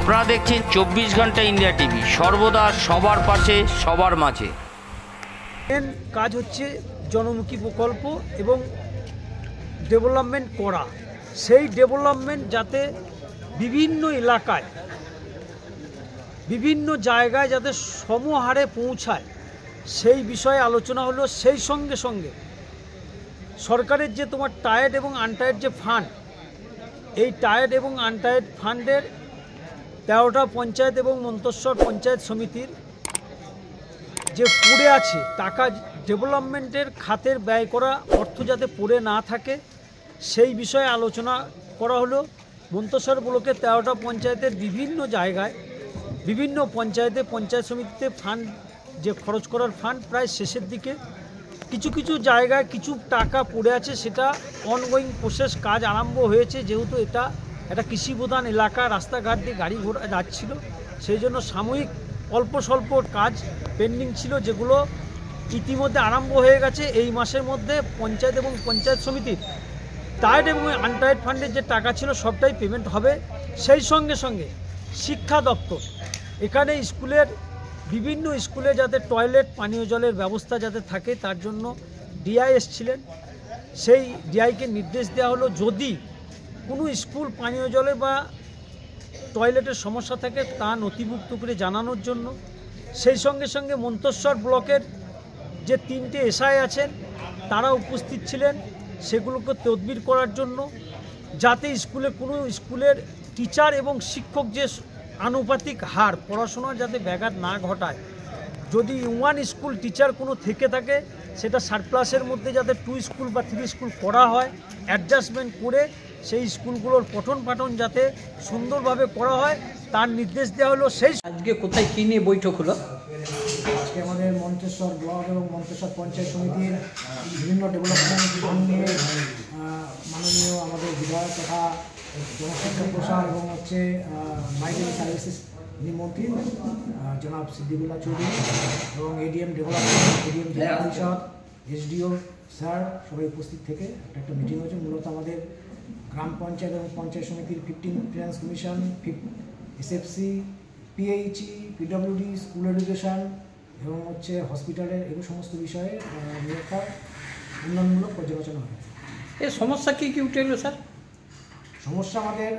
আপনারা দেখছেন 24 ঘন্টা ইন্ডিয়া টিভি, সর্বদা সবার পাশে সবার মাঝে। মেন কাজ হচ্ছে জনমুখী প্রকল্প এবং ডেভেলপমেন্ট করা। সেই ডেভেলপমেন্ট যাতে বিভিন্ন এলাকায় বিভিন্ন জায়গায় যাতে সমহারে পৌঁছায় সেই বিষয়ে আলোচনা হলো। সেই সঙ্গে সঙ্গে সরকারের যে তোমার টায়ার্ড এবং আনটায়ার্ড যে ফান্ড, এই টায়ার্ড এবং আনটায়ার্ড ফান্ডের 13টা পঞ্চায়েত এবং মন্তেশ্বর পঞ্চায়েত সমিতির যে পড়ে আছে টাকা, ডেভেলপমেন্টের খাতের ব্যয় করা অর্থ যাতে পড়ে না থাকে সেই বিষয়ে আলোচনা করা হলো। মন্তেশ্বর ব্লকের 13টা পঞ্চায়েতের বিভিন্ন জায়গায় বিভিন্ন পঞ্চায়েতে পঞ্চায়েত সমিতিতে ফান্ড যে খরচ করার ফান্ড প্রায় শেষের দিকে। কিছু কিছু জায়গায় কিছু টাকা পড়ে আছে, সেটা অনগোয়িং প্রসেস, কাজ আরম্ভ হয়েছে। যেহেতু এটা একটা কৃষিপ্রধান এলাকা, রাস্তাঘাট দিয়ে গাড়ি ঘোড়া যাচ্ছিল, সেই জন্য সাময়িক অল্প স্বল্প কাজ পেন্ডিং ছিল, যেগুলো ইতিমধ্যে আরম্ভ হয়ে গেছে। এই মাসের মধ্যে পঞ্চায়েত এবং পঞ্চায়েত সমিতির টায়ার্ড এবং আনটায়ার্ড ফান্ডের যে টাকা ছিল সবটাই পেমেন্ট হবে। সেই সঙ্গে সঙ্গে শিক্ষা দপ্তর এখানে স্কুলের বিভিন্ন স্কুলে যাতে টয়লেট, পানীয় জলের ব্যবস্থা যাতে থাকে তার জন্য ডিআই এসেছিলেন। সেই ডিআইকে নির্দেশ দেওয়া হলো যদি কোনো স্কুল পানীয় জলে বা টয়লেটের সমস্যা থাকে তা নথিভুক্ত করে জানানোর জন্য। সেই সঙ্গে সঙ্গে মন্তেশ্বর ব্লকের যে 3টে এসআই আছেন তারা উপস্থিত ছিলেন সেগুলোকে তদবির করার জন্য, যাতে কোনো স্কুলের টিচার এবং শিক্ষক যে আনুপাতিক হার পড়াশোনার যাতে ব্যাঘাত না ঘটায়। যদি 1 স্কুল টিচার কোনো থেকে থাকে সেটা সারপ্লাসের মধ্যে যাতে 2 স্কুল বা 3 স্কুল করা হয়, অ্যাডজাস্টমেন্ট করে সেই স্কুলগুলোর পঠন পাঠন যাতে সুন্দরভাবে করা হয় তার নির্দেশ দেওয়া হলো। সেই আজকে কোথায় কী নিয়ে বৈঠক হলো? আজকে আমাদের মন্তেশ্বর ব্লক এবং মন্তেশ্বর পঞ্চায়েত সমিতির বিভিন্ন ডেভেলপমেন্ট ফান্ড নিয়ে মাননীয় আমাদের বিধায়ক তথা জনশিক্ষা প্রসার এবং মাইগ্রেন্ট সার্ভিসেস মন্ত্রী জনাব সিদ্দিকুল্লাহ চৌধুরী এবং এডিএম ডেভেলপমেন্ট, এডিএম জেলা পরিষদ, এসডিও স্যার সবাই উপস্থিত থেকে একটা মিটিং হয়েছে। মূলত আমাদের গ্রাম পঞ্চায়েত এবং পঞ্চায়েত সমিতির 15 finance commission, SFC, PHE, PWD, school education এবং হসপিটালের এগুলো সমস্ত বিষয়ে একটা উন্নয়নমূলক পর্যালোচনা হয়। এই সমস্যা কী কী উঠে এলো স্যার? সমস্যা আমাদের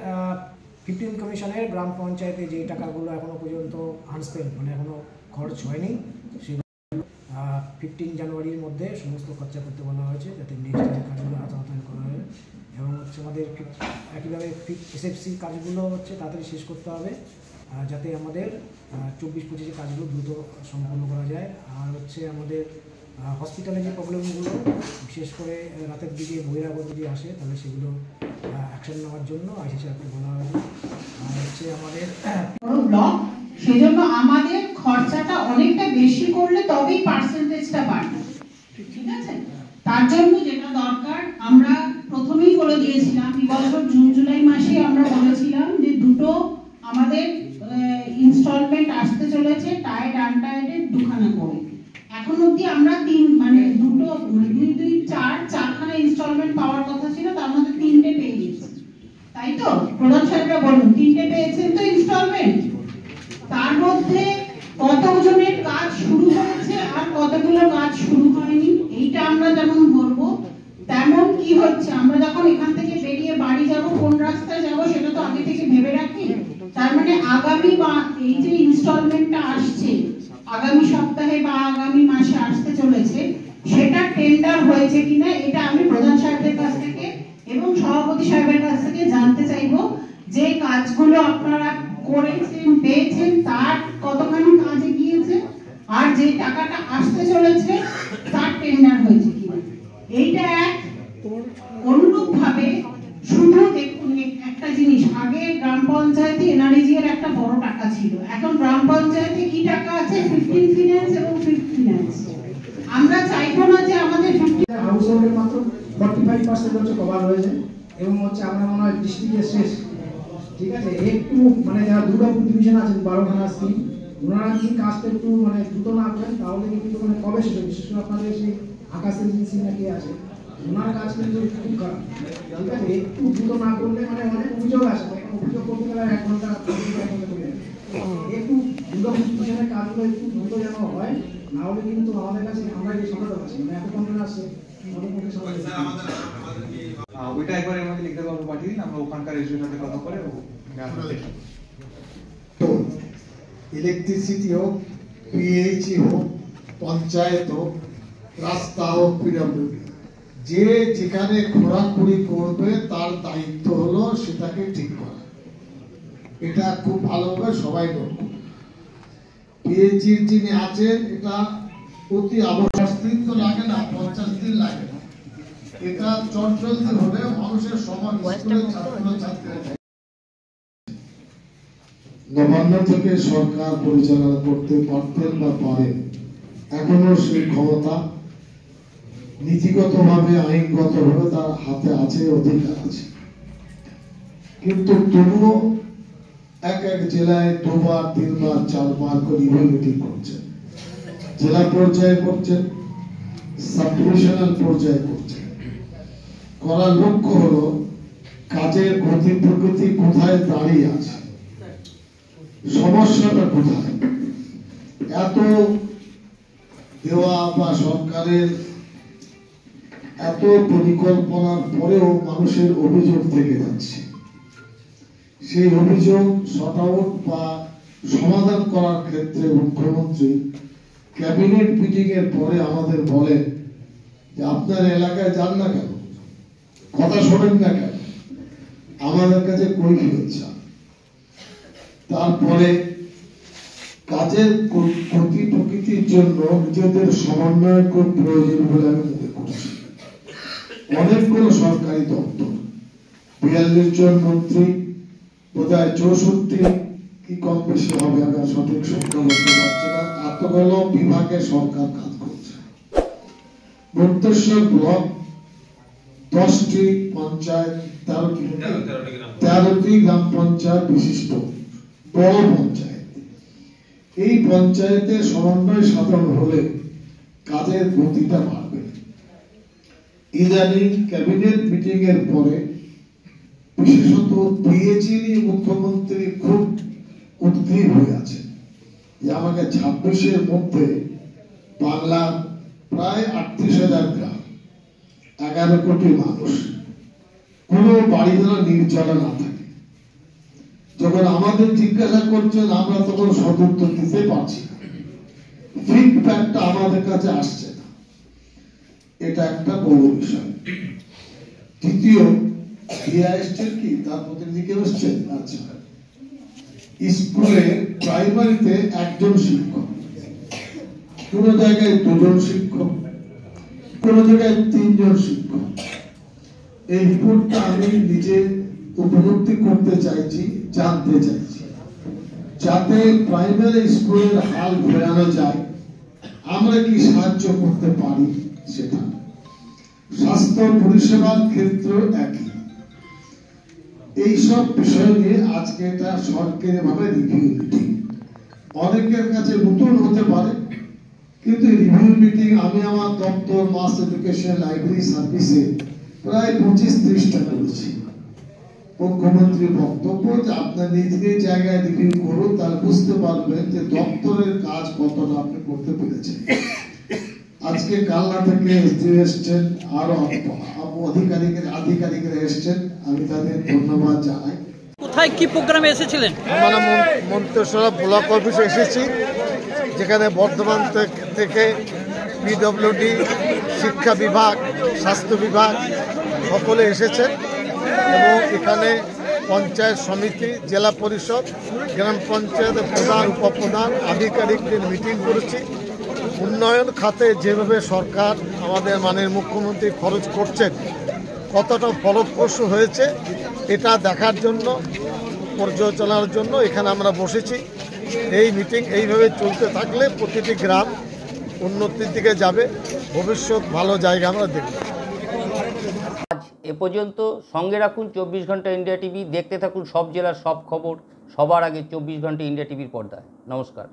15 কমিশনের গ্রাম পঞ্চায়েতে যে টাকাগুলো এখনও পর্যন্ত আনস্পেন্ড, মানে এখনও খরচ হয়নি, সেগুলো 15 জানুয়ারির মধ্যে সমস্ত খরচা করতে বলা হয়েছে, যাতে নেক্সট যে কাজগুলো আওতায় করা হয়। এবং আমাদের একইভাবে এসএফসি কাজগুলো তাড়াতাড়ি শেষ করতে হবে, যাতে আমাদের 24-25 কাজগুলো দ্রুত সম্পন্ন করা যায়। আর আমাদের হসপিটালে যে প্রবলেমগুলো, বিশেষ করে রাতের দিকে বহিরাগত যদি আসে তাহলে সেগুলো অ্যাকশন নেওয়ার জন্য আইসি স্যারকে বলা হয়েছে। আর আমাদের ব্লক, সেজন্য আমাদের খরচাটা অনেকটা বেশি করলে তবেই পার্সেন্টেজটা বাড়বে, ঠিক আছে? তার জন্য যেটা দরকার আমরা প্রথমেই বলে দিয়েছিলাম, এবছর জুন জুলাই মাসে আমরা বলেছিলাম যে দুটো আমাদের ইনস্টলমেন্ট আসতে চলেছে, টায়ার্ড আনটায়ার্ডের 2খানা করে। এখন অবধি আমরা চারখানা ইনস্টলমেন্ট পাওয়ার কথা ছিল, তার মধ্যে 3টে পেয়ে গেছি, তাই তো? প্রধান সাহেবরা বলুন 3টে পেয়েছেন তো ইনস্টলমেন্ট। তার মধ্যে কতজনের কাজ শুরু হয়েছে আর কতগুলো কাজ শুরু হয়নি এইটা আমরা যেমন ধরবো, তেমন কি হচ্ছে আমরা যখন এখান থেকে বেরিয়ে বাড়ি যাব কোন রাস্তায় যাব সেটা তো আগে থেকে ভেবে রাখি। তার মানে আগামী বা এই যে ইনস্টলমেন্টটা আসছে আগামী সপ্তাহে বা আগামী মাসে আসতে চলেছে, সেটা টেন্ডার হয়েছে কিনা এটা আমি প্রধান সাহেবের কাছ থেকে এবং সভাপতি সাহেবের কাছ থেকে জানতে চাইবো। যে কাজগুলো আপনারা করেছেন পেয়েছেন তার কতখানি কাজে গিয়েছে, আর যে টাকাটা আসতে চলেছে তার টেন্ডার হয়েছে কিনা। এইটা এক। অনুরূপ ভাবে শুধু দেখুন একটা জিনিস, আগে গ্রাম পঞ্চায়েতে এনআরইজি এর একটা বড় টাকা ছিল, এখন গ্রাম পঞ্চায়েতে কি টাকা আছে? 15 ফিনান্স এবং 5 ফিনান্স। আমরা চাইবো না যে আমাদের 50 হাউস হোল্ডের মাত্র 45% কভার হয়েছে এবং আমরা মনে হয় ডিস্ট্রিক্টের শেষ, ঠিক আছে? একটু যারা দুর্গাপুর ডিভিশন আছেন 12খানা স্কিম, ওনারা যদি কাজটা একটু দ্রুত না করেন তাহলে কিন্তু কবে শেষ হবে? বিশেষ করে আপনাদের সেই আকাশের এজেন্সি নাকি আছে, ওনার কাজ কিন্তু খুব খারাপ, ঠিক আছে? একটু দ্রুত না করলে অনেক অভিযোগ আসে, অভিযোগ করতে গেলে 1 ঘন্টা কাজগুলো একটু দ্রুত যেন হয়, না হলে কিন্তু আমাদের কাছে আমরা যে সামলাতে পারছি মানে এত কমপ্লেন আসছে আমাদের পক্ষে সামলাতে ওইটা একবার এর মধ্যে লিখতে পারবো, পাঠিয়ে দিন, আমরা ওখানকার এসডিওর সাথে কথা বলে তো ইলেকট্রিসিটি হোক, পিএইচই হোক, পঞ্চায়েত হোক, রাস্তা হোক, পিডব্লিউডি, যে যেখানে খোরাখুরি করবে তার দায়িত্ব হলো সেটাকে ঠিক করা। এটা খুব ভালোভাবে সবাই নোট করবে। পিএইচির যিনি আছেন, এটা অতি আবশ্যক। দিন তো লাগে না, 50 দিন লাগে না। এটা চটজলদি হলে মানুষের সমান স্কুলের ছাত্রছাত্রীরা নবান্ন থেকে সরকার পরিচালনা করতে পারতেন বা পারেন, এখনো সেই ক্ষমতা নীতিগতভাবে আইনগতভাবে তার হাতে আছে, অধিকার আছে। কিন্তু তবুও এক এক জেলায় 2 বার 3 বার 4 বার করে মিটিং করছেন, জেলা পর্যায়ে করছেন, সাব ডিভিশনাল পর্যায়ে করছেন। করার লক্ষ্য হলো কাজের গতি প্রকৃতি কোথায় দাঁড়িয়ে আছে, সমস্যাটা কোথায়। এত দেওয়া বা সরকারের এত পরিকল্পনার পরেও মানুষের অভিযোগ থেকে যাচ্ছে। সেই অভিযোগ শর্ট আউট বা সমাধান করার ক্ষেত্রে মুখ্যমন্ত্রী ক্যাবিনেট মিটিং এর পরে আমাদের বলেন যে আপনার এলাকায় যান না কেন, কথা শোনেন না কেন, আমাদের কাছে কৈফিয়ত চান। তারপরে কাজের গতি প্রকৃতির জন্য নিজেদের সমন্বয় খুব প্রয়োজন বলে আমি মনে করছি। অনেকগুলো সরকারি দপ্তর, 42 জন মন্ত্রী, বোধহয় 64 কি কম বেশি হবে, আমি সঠিক সংখ্যা বলতে পারছি না, এতগুলো বিভাগে সরকার কাজ করছে। মন্তেশ্বর ব্লক 10টি পঞ্চায়েত, 13টি গ্রাম পঞ্চায়েত বিশিষ্ট বড় পঞ্চায়েত। এই পঞ্চায়েতে সমন্বয় সাধন হলে কাজের গতিটা বাড়বে। ইদানিং ক্যাবিনেট মিটিং এর পরে বিশেষত পিএইচই নিয়ে মুখ্যমন্ত্রী খুব উদ্গ্রীব হয়ে আছে যে আমাকে 26-এর মধ্যে বাংলার প্রায় 38,000 গ্রাম, 11 কোটি মানুষ, কোনো বাড়ি যেন নির্জলা না থাকে। যখন আমাদের জিজ্ঞাসা করছেন আমরা তখন সদুত্তর দিতে পারছি না, ফিডব্যাকটা আমাদের কাছে আসছে না, এটা একটা বড় বিষয়। দ্বিতীয়, কি তার প্রতিনিধি কেউ এসছেন? আচ্ছা, স্কুলে প্রাইমারিতে 1 জন শিক্ষক, কোন জায়গায় 2 জন শিক্ষক, কোন জায়গায় 3 জন শিক্ষক। এই রিপোর্টটা আমি নিজে উপলব্ধি করতে চাইছি, জানতে চাইছি, যাতে প্রাইমারি স্কুলের হাল ঘোরানো যায়, আমরা কি সাহায্য করতে পারি সেটা। স্বাস্থ্য পরিষেবার ক্ষেত্র একই। এইসব বিষয় নিয়ে আজকে এটা সরকারি ভাবে রিভিউ মিটিং, অনেকের কাছে নতুন হতে পারে, কিন্তু রিভিউ মিটিং আমি আমার দপ্তর মাস এডুকেশন লাইব্রেরি সার্ভিসে প্রায় 25-30টা করেছি। মুখ্যমন্ত্রীর বক্তব্য যে আপনার নিজ নিজ জায়গায় রিভিউ করুন, তার বুঝতে পারবেন যে দপ্তরের কাজ কতটা আপনি করতে পেরেছেন। আজকে কালনা থেকে এসডি এসছেন, আরো আধিকারিকরা এসছেন, আমি তাদের ধন্যবাদ জানাই। কোথায় কি প্রোগ্রামে এসেছিলেন? আমরা মন্তেশ্বর ব্লক অফিসে এসেছি, যেখানে বর্ধমান থেকে পিডব্লিউডি, শিক্ষা বিভাগ, স্বাস্থ্য বিভাগ সকলে এসেছেন এবং এখানে পঞ্চায়েত সমিতি, জেলা পরিষদ, গ্রাম পঞ্চায়েতের প্রধান, উপপ্রধান, আধিকারিকদের মিটিং করেছি। উন্নয়ন খাতে যেভাবে সরকার আমাদের মাননীয় মুখ্যমন্ত্রী খরচ করছেন, কতটা ফলপ্রসূ হয়েছে এটা দেখার জন্য, পর্যালোচনার জন্য এখানে আমরা বসেছি। এই মিটিং এইভাবে চলতে থাকলে প্রতিটি গ্রাম উন্নতির দিকে যাবে, ভবিষ্যৎ ভালো জায়গা আমরা দেখব। আজ এ পর্যন্ত। সঙ্গে রাখুন 24 ঘন্টা ইন্ডিয়া টিভি। দেখতে থাকুন সব জেলার সব খবর সবার আগে 24 ঘন্টা ইন্ডিয়া টিভির পর্দায়। নমস্কার।